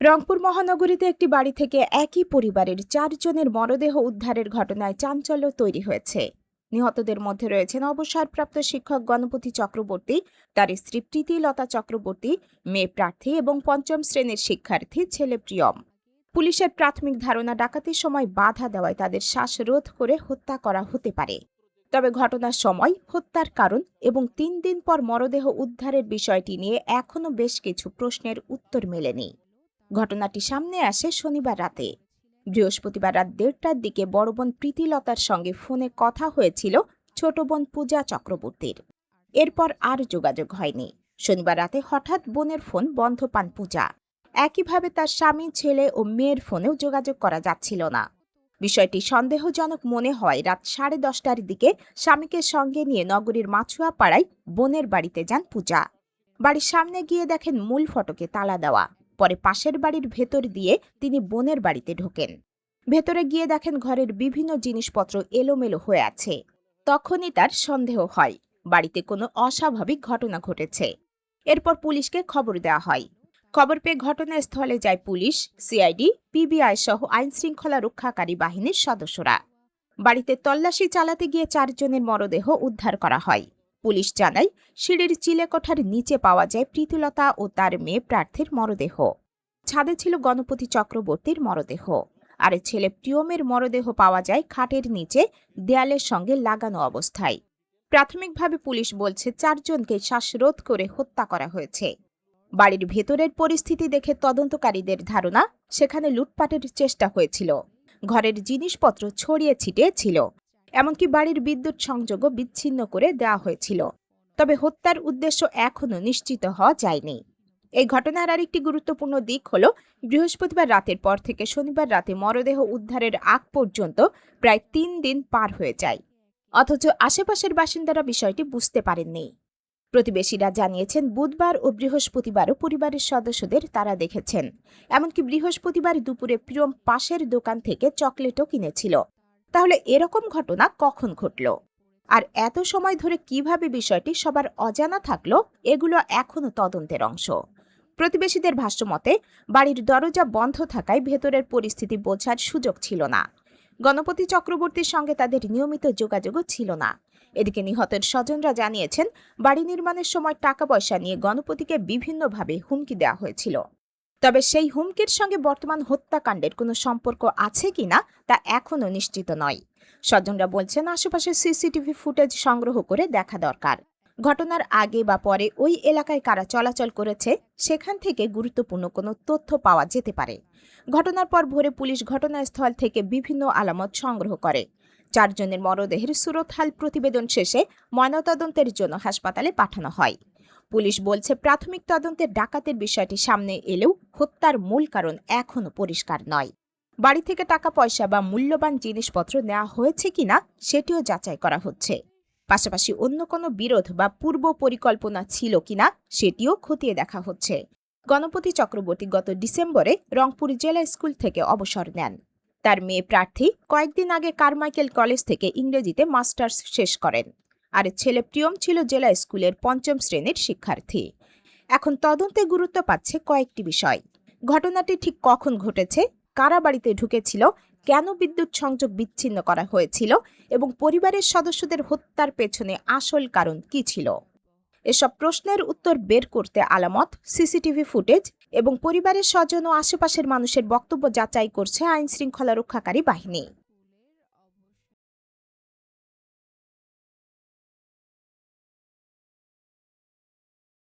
রংপুর মহানগরীতে একটি বাড়ি থেকে একই পরিবারের ৪ জনের মরদেহ উদ্ধারের ঘটনায় চাঞ্চল্য তৈরি হয়েছে। নিহতদের মধ্যে রয়েছেন অবসরপ্রাপ্ত শিক্ষক গণপতি চক্রবর্তী, তার স্ত্রী প্রীতিলতা চক্রবর্তী, মেয়ে প্রার্থী এবং পঞ্চম শ্রেণীর শিক্ষার্থী ছেলে প্রিয়ম। পুলিশের প্রাথমিক ধারণা, ডাকাতির সময় বাধা দেওয়ায় তাদের শ্বাসরোধ করে হত্যা করা হতে পারে। তবে ঘটনার সময়, হত্যার কারণ এবং ৩ দিন পর মরদেহ উদ্ধারের বিষয়টি নিয়ে এখনও বেশ কিছু প্রশ্নের উত্তর মেলেনি। ঘটনাটি সামনে আসে শনিবার রাতে। বৃহস্পতিবার রাত ১:৩০টার দিকে বড় বোন প্রীতিলতার সঙ্গে ফোনে কথা হয়েছিল ছোট বোন পূজা চক্রবর্তীর। এরপর আর যোগাযোগ হয়নি। শনিবার রাতে হঠাৎ বোনের ফোন বন্ধ পান পূজা। একইভাবে তার স্বামী, ছেলে ও মেয়ের ফোনেও যোগাযোগ করা যাচ্ছিল না। বিষয়টি সন্দেহজনক মনে হয় রাত 10:30টার দিকে স্বামীকে সঙ্গে নিয়ে নগরীর মাছুয়াপাড়ায় বোনের বাড়িতে যান পূজা। বাড়ির সামনে গিয়ে দেখেন মূল ফটকে তালা দেওয়া। পরে পাশের বাড়ির ভেতর দিয়ে তিনি বোনের বাড়িতে ঢোকেন। ভেতরে গিয়ে দেখেন ঘরের বিভিন্ন জিনিসপত্র এলোমেলো হয়ে আছে। তখনই তার সন্দেহ হয় বাড়িতে কোনো অস্বাভাবিক ঘটনা ঘটেছে। এরপর পুলিশকে খবর দেওয়া হয়। খবর পেয়ে ঘটনাস্থলে যায় পুলিশ, সিআইডি, পিবিআই সহ আইনশৃঙ্খলা রক্ষাকারী বাহিনীর সদস্যরা। বাড়িতে তল্লাশি চালাতে গিয়ে ৪ জনের মরদেহ উদ্ধার করা হয়। পুলিশ জানায়, সিঁড়ির চিলেকোঠার নিচে পাওয়া যায় প্রীতিলতা ও তার মেয়ে প্রার্থীর মরদেহ। ছাদে ছিল গণপতি চক্রবর্তীর মরদেহ। আর ছেলে প্রিয়মের মরদেহ পাওয়া যায় খাটের নিচে দেয়ালের সঙ্গে লাগানো অবস্থায়। প্রাথমিকভাবে পুলিশ বলছে ৪ জনকে শ্বাসরোধ করে হত্যা করা হয়েছে। বাড়ির ভেতরের পরিস্থিতি দেখে তদন্তকারীদের ধারণা, সেখানে লুটপাটের চেষ্টা হয়েছিল। ঘরের জিনিসপত্র ছড়িয়ে ছিটিয়ে ছিল। এমনকি বাড়ির বিদ্যুৎ সংযোগও বিচ্ছিন্ন করে দেওয়া হয়েছিল। তবে হত্যার উদ্দেশ্য এখনও নিশ্চিত হওয়া যায়নি। এই ঘটনার আরেকটি গুরুত্বপূর্ণ দিক হল, বৃহস্পতিবার রাতের পর থেকে শনিবার রাতে মরদেহ উদ্ধারের আগ পর্যন্ত প্রায় ৩ দিন পার হয়ে যায়। অথচ আশেপাশের বাসিন্দারা বিষয়টি বুঝতে পারেননি। প্রতিবেশীরা জানিয়েছেন, বুধবার ও বৃহস্পতিবারও পরিবারের সদস্যদের তারা দেখেছেন। এমনকি বৃহস্পতিবার দুপুরে প্রিয়ম পাশের দোকান থেকে চকলেটও কিনেছিল। তাহলে এরকম ঘটনা কখন ঘটল? আর এত সময় ধরে কিভাবে বিষয়টি সবার অজানা থাকলো, এগুলো এখনো তদন্তের অংশ। প্রতিবেশীদের ভাষ্যমতে, বাড়ির দরজা বন্ধ থাকায় ভেতরের পরিস্থিতি বোঝার সুযোগ ছিল না। গণপতি চক্রবর্তীর সঙ্গে তাদের নিয়মিত যোগাযোগও ছিল না। এদিকে নিহতের স্বজনরা জানিয়েছেন, বাড়ি নির্মাণের সময় টাকা পয়সা নিয়ে গণপতিকে বিভিন্নভাবে হুমকি দেওয়া হয়েছিল। তবে সেই হুমকির সঙ্গে বর্তমান হত্যাকাণ্ডের কোনো সম্পর্ক আছে কিনা তা এখনও নিশ্চিত নয়। স্বজনরা বলছেন, আশেপাশে সিসিটিভি ফুটেজ সংগ্রহ করে দেখা দরকার। ঘটনার আগে বা পরে ওই এলাকায় কারা চলাচল করেছে, সেখান থেকে গুরুত্বপূর্ণ কোনো তথ্য পাওয়া যেতে পারে। ঘটনার পর ভোরে পুলিশ ঘটনাস্থল থেকে বিভিন্ন আলামত সংগ্রহ করে। ৪ জনের মরদেহের সুরতহাল প্রতিবেদন শেষে ময়নাতদন্তের জন্য হাসপাতালে পাঠানো হয়। পুলিশ বলছে, প্রাথমিক তদন্তের ডাকাতের বিষয়টি সামনে এলেও হত্যার মূল কারণ এখনও পরিষ্কার নয়। বাড়ি থেকে টাকা পয়সা বা মূল্যবান জিনিসপত্র নেওয়া হয়েছে কিনা সেটিও যাচাই করা হচ্ছে। পাশাপাশি অন্য কোনো বিরোধ বা পূর্ব পরিকল্পনা ছিল কিনা সেটিও খতিয়ে দেখা হচ্ছে। গণপতি চক্রবর্তী গত ডিসেম্বরে রংপুর জেলা স্কুল থেকে অবসর নেন। তার মেয়ে প্রার্থী কয়েকদিন আগে কারমাইকেল কলেজ থেকে ইংরেজিতে মাস্টার্স শেষ করেন। আর ছেলে প্রিয়ম ছিল জেলা স্কুলের পঞ্চম শ্রেণীর শিক্ষার্থী। এখন তদন্তে গুরুত্ব পাচ্ছে কয়েকটি বিষয়। ঘটনাটি ঠিক কখন ঘটেছে, কারা বাড়িতে ঢুকেছিল, কেন বিদ্যুৎ সংযোগ বিচ্ছিন্ন করা হয়েছিল এবং পরিবারের সদস্যদের হত্যার পেছনে আসল কারণ কি ছিল। এসব প্রশ্নের উত্তর বের করতে আলামত, সিসিটিভি ফুটেজ এবং পরিবারের স্বজন ও আশেপাশের মানুষের বক্তব্য যাচাই করছে আইনশৃঙ্খলা রক্ষাকারী বাহিনী।